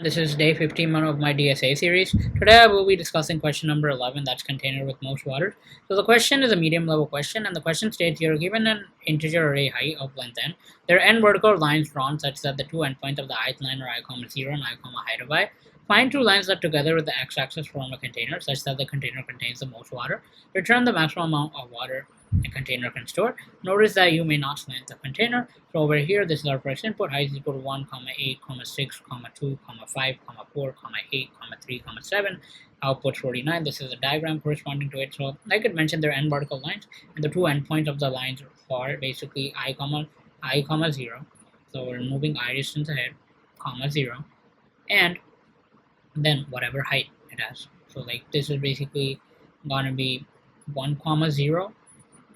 This is day 15 of my DSA series. Today I will be discussing question number 11, that's container with most water. So the question is a medium level question, and the question states you're given an integer array height of length n. There are n vertical lines drawn such that the two endpoints of the ith line are I comma 0 and I comma height of I. Find two lines that together with the x-axis form a container such that the container contains the most water. Return the maximum amount of water a container can store. Notice that you may not slant the container. So over here, this is our first input. Height is equal to 1, 8, 6, 2, 5, 4, 8, 3, 7. Output 49. This is a diagram corresponding to it. So like I mentioned, there are n vertical lines, and the two endpoints of the lines are basically I comma 0. So we're moving I distance ahead, comma 0, and then whatever height it has. So like this is basically gonna be 1 comma 0.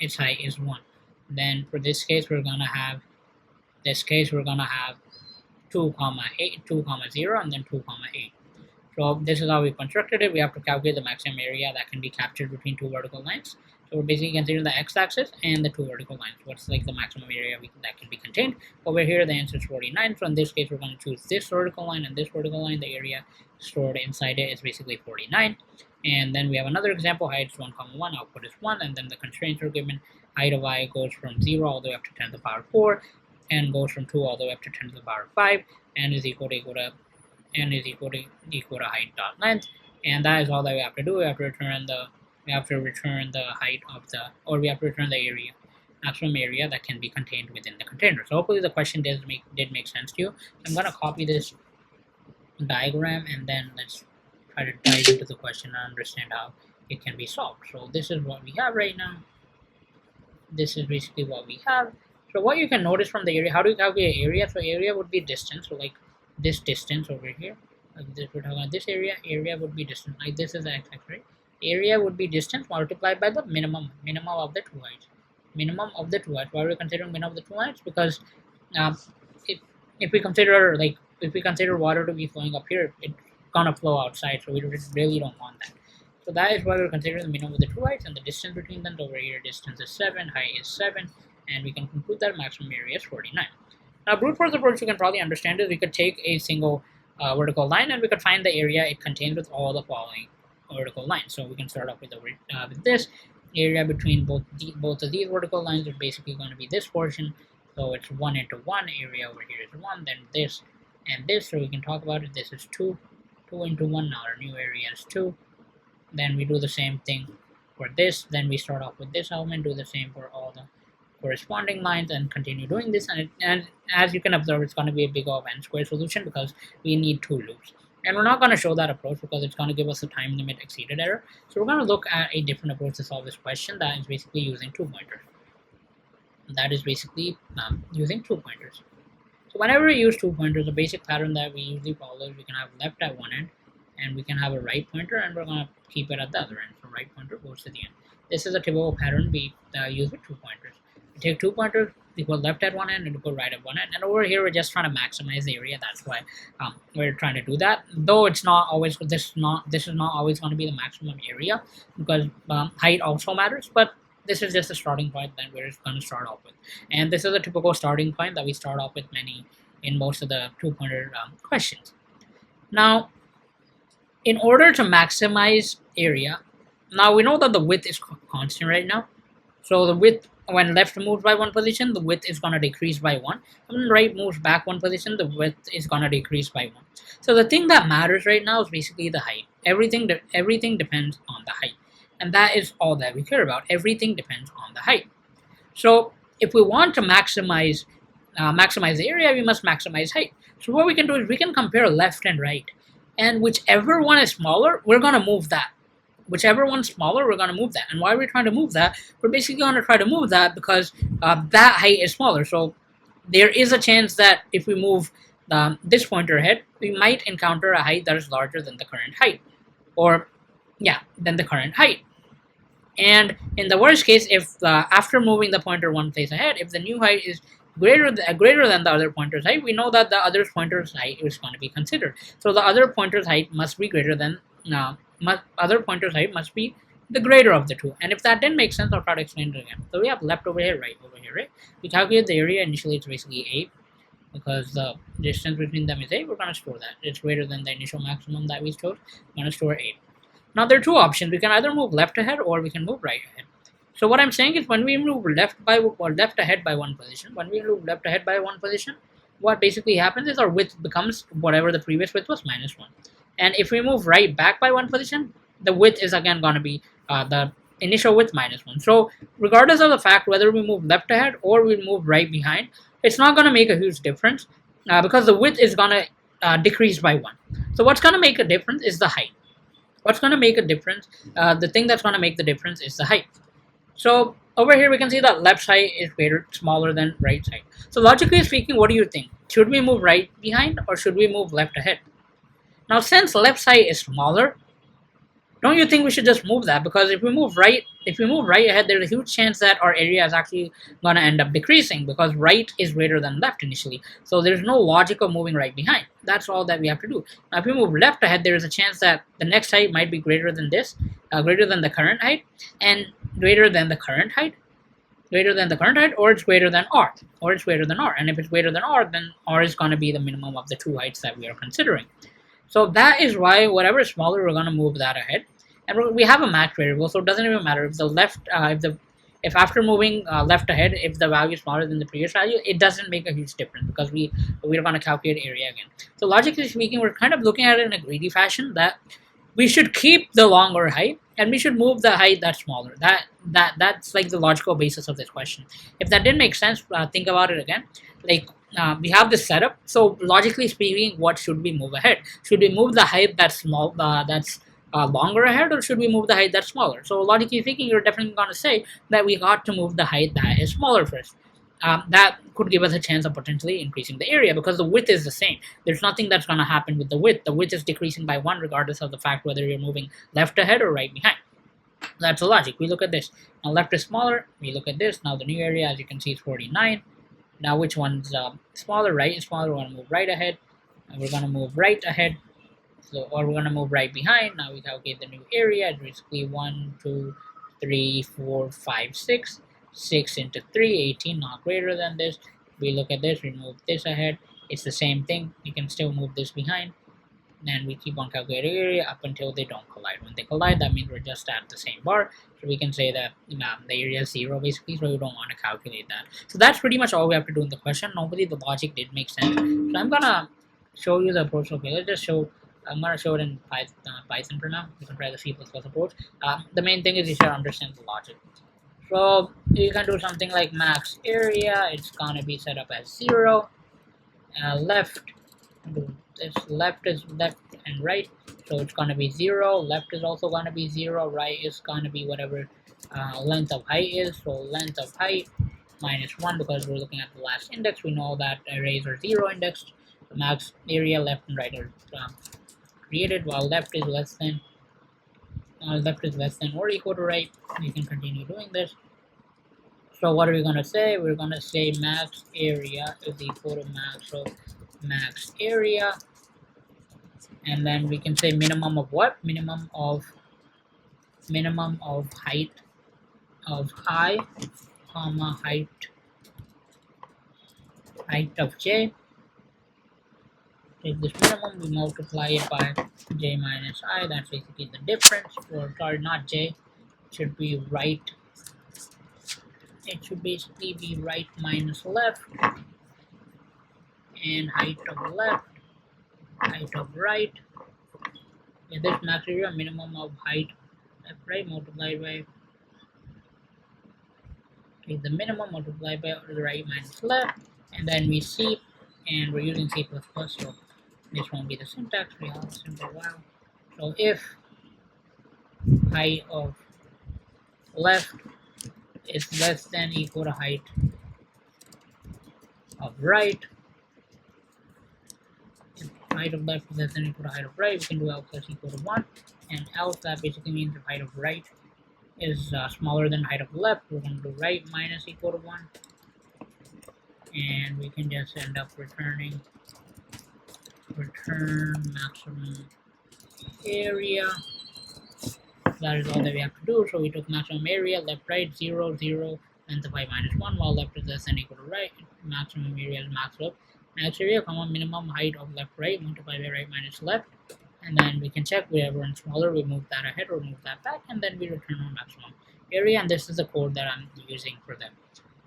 Its height is 1. Then for this case we're gonna have 2 comma 8, 2 comma 0, and then 2 comma 8. So this is how we constructed it. We have to calculate the maximum area that can be captured between two vertical lines. So we're basically considering the x-axis and the two vertical lines. What's like the maximum area that can be contained. Over here the answer is 49. So in this case we're going to choose this vertical line and this vertical line. The area stored inside it is basically 49. And then we have another example. Height is 1 comma 1, output is 1, and then the constraints are given. Height of I goes from 0 all the way up to 10 to the power 4, and goes from 2 all the way up to 10 to the power 5, and is equal to height dot length. And that is all that we have to do. We have to return the height of the, or we have to return the area, maximum area that can be contained within the container. So hopefully the question did make sense to you. I'm gonna copy this diagram and then let's try to dive into the question and understand how it can be solved. So this is what we have right now. This is basically what we have. So what you can notice from the area, how do you calculate area? So area would be distance. So like this distance over here, like this, we're talking about this area. Area would be distance. Like this is the x-axis, right? Area would be distance multiplied by the minimum of the two heights. Minimum of the two heights. Why are we considering minimum of the two heights? Because if we consider water to be flowing up here, it's gonna flow outside. So we really don't want that. So that is why we're considering the minimum of the two heights, and the distance between them. Over here, distance is 7, height is 7, and we can conclude that maximum area is 49. Now, brute force approach you can probably understand is we could take a single vertical line and we could find the area it contains with all the following vertical lines. So we can start off with this area between both of these vertical lines is basically going to be this portion. So it's 1 into 1. Area over here is 1. Then this and this. So we can talk about it. This is 2. 2 into 1. Now our new area is 2. Then we do the same thing for this. Then we start off with this element, do the same for all the corresponding lines, and continue doing this. And as you can observe, it's going to be a big O of n squared solution because we need two loops. And we're not going to show that approach because it's going to give us a time limit exceeded error. So we're going to look at a different approach to solve this question that is basically using two pointers. Using two pointers. So whenever we use two pointers, the basic pattern that we usually follow is we can have left at one end, and we can have a right pointer, and we're going to keep it at the other end. So right pointer goes to the end. This is a typical pattern we use with two pointers. We take two pointers, we go left at one end and we go right at one end. And over here, we're just trying to maximize the area. That's why we're trying to do that. Though it's not always, this is not always going to be the maximum area because height also matters. But this is just a starting point that we're going to start off with. And this is a typical starting point that we start off with in most of the two-pointer questions. Now, in order to maximize area, now we know that the width is constant right now. So the width, when left moves by one position, the width is going to decrease by 1. When right moves back one position, the width is going to decrease by 1. So the thing that matters right now is basically the height. Everything depends on the height. And that is all that we care about. Everything depends on the height. So if we want to maximize the area, we must maximize height. So what we can do is we can compare left and right. And whichever one is smaller, we're going to move that. Whichever one's smaller, we're going to move that. And why are we trying to move that? We're basically going to try to move that because that height is smaller. So there is a chance that if we move this pointer ahead, we might encounter a height that is larger than the current height. Than the current height. And in the worst case, if after moving the pointer one place ahead, if the new height is greater than the other pointer's height, we know that the other pointer's height is going to be considered. So the other pointer's height must be greater than must be the greater of the two. And if that didn't make sense, I'll try to explain it again. So we have left over here, right over here, right? We calculate the area. Initially, it's basically because the distance between them is 8, we're going to store that. It's greater than the initial maximum that we chose. We're going to store 8. Now there are two options. We can either move left ahead or we can move right ahead. So what I'm saying is when we move left ahead by one position, what basically happens is our width becomes whatever the previous width was minus 1. And if we move right back by one position, the width is again going to be the initial width minus 1. So regardless of the fact whether we move left ahead or we move right behind, it's not going to make a huge difference because the width is going to decrease by 1. So what's going to make a difference is the height. What's going to make a difference, the thing that's going to make the difference is the height. So over here we can see that left side is smaller than right side. So logically speaking, what do you think? Should we move right behind or should we move left ahead? Now since left side is smaller, don't you think we should just move that? Because if we move right ahead, there's a huge chance that our area is actually going to end up decreasing because right is greater than left initially. So there's no logic of moving right behind. That's all that we have to do. Now if we move left ahead, there is a chance that the next height might be greater than this, greater than the current height, and greater than the current height, or it's greater than R, And if it's greater than R, then R is going to be the minimum of the two heights that we are considering. So that is why whatever is smaller, we're going to move that ahead. And we have a max variable, so it doesn't even matter if the left, if after moving left ahead, if the value is smaller than the previous value, it doesn't make a huge difference because we're going to calculate area again. So logically speaking, we're kind of looking at it in a greedy fashion that we should keep the longer height and we should move the height that's smaller. That's like the logical basis of this question. If that didn't make sense, think about it again. Like we have this setup. So logically speaking, what should we move ahead? Should we move the height that's small, longer ahead, or should we move the height that's smaller? So logically speaking, you're definitely going to say that we got to move the height that is smaller first. That could give us a chance of potentially increasing the area because the width is the same. There's nothing that's going to happen with the width. The width is decreasing by 1 regardless of the fact whether you're moving left ahead or right behind. That's the logic. We look at this. Now left is smaller. We look at this. Now the new area, as you can see, is 49. Now which one's smaller? Right is smaller. We're going to move right ahead. And we're going to move right ahead. So, or we're going to move right behind. Now we calculate the new area. It's basically 1, 2, 3, 4, 5, 6. 6 into 3, 18, not greater than this. We look at this, we move this ahead. It's the same thing. You can still move this behind. And we keep on calculating area up until they don't collide. When they collide, that means we're just at the same bar. So we can say that the area is 0 basically, so we don't want to calculate that. So that's pretty much all we have to do in the question. Normally the logic did make sense. So I'm going to show you the approach. Okay, let's just show. I'm going to show it in Python for now. You can try the C++ approach. The main thing is you should understand the logic. So you can do something like max area. It's going to be set up as 0. Left, this left is left and right. So it's going to be 0. Left is also going to be 0. Right is going to be whatever length of height is. So length of height minus 1 because we're looking at the last index. We know that arrays are 0 indexed. The max area left and right are created while left is less than or equal to right. You can continue doing this. So what are we going to say? We're going to say max area is equal to max area, and then we can say minimum of what? Minimum of height of I, comma height of j. Take this minimum, we multiply it by j minus I. That's basically the difference. Or sorry, not j. It should be right. It should basically be right minus left, and height of left, height of right. In this max area, minimum of height left right multiplied by the minimum multiplied by the right minus left, and then we see, and we're using C++, so this won't be the syntax. We have a simple while. So if height of left is less than equal to height of right, if height of left is less than equal to height of right, we can do else less equal to 1, and else that basically means if height of right is smaller than height of left, we're going to do right minus equal to 1, and we can just end up return maximum area. That is all that we have to do. So we took maximum area, left, right, 0, 0, length of I minus 1, while left is less than equal to right. Maximum area is max left, Next area, comma minimum height of left right multiplied by right minus left, and then we can check wherever one smaller, we move that ahead or move that back, and then we return our maximum area. And this is the code that I'm using for the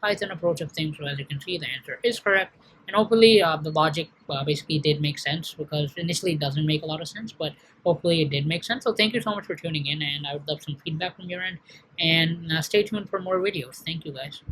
Python approach of things. So as you can see, the answer is correct, and hopefully the logic basically did make sense, because initially it doesn't make a lot of sense, but hopefully it did make sense. So thank you so much for tuning in, and I would love some feedback from your end, and stay tuned for more videos. Thank you guys.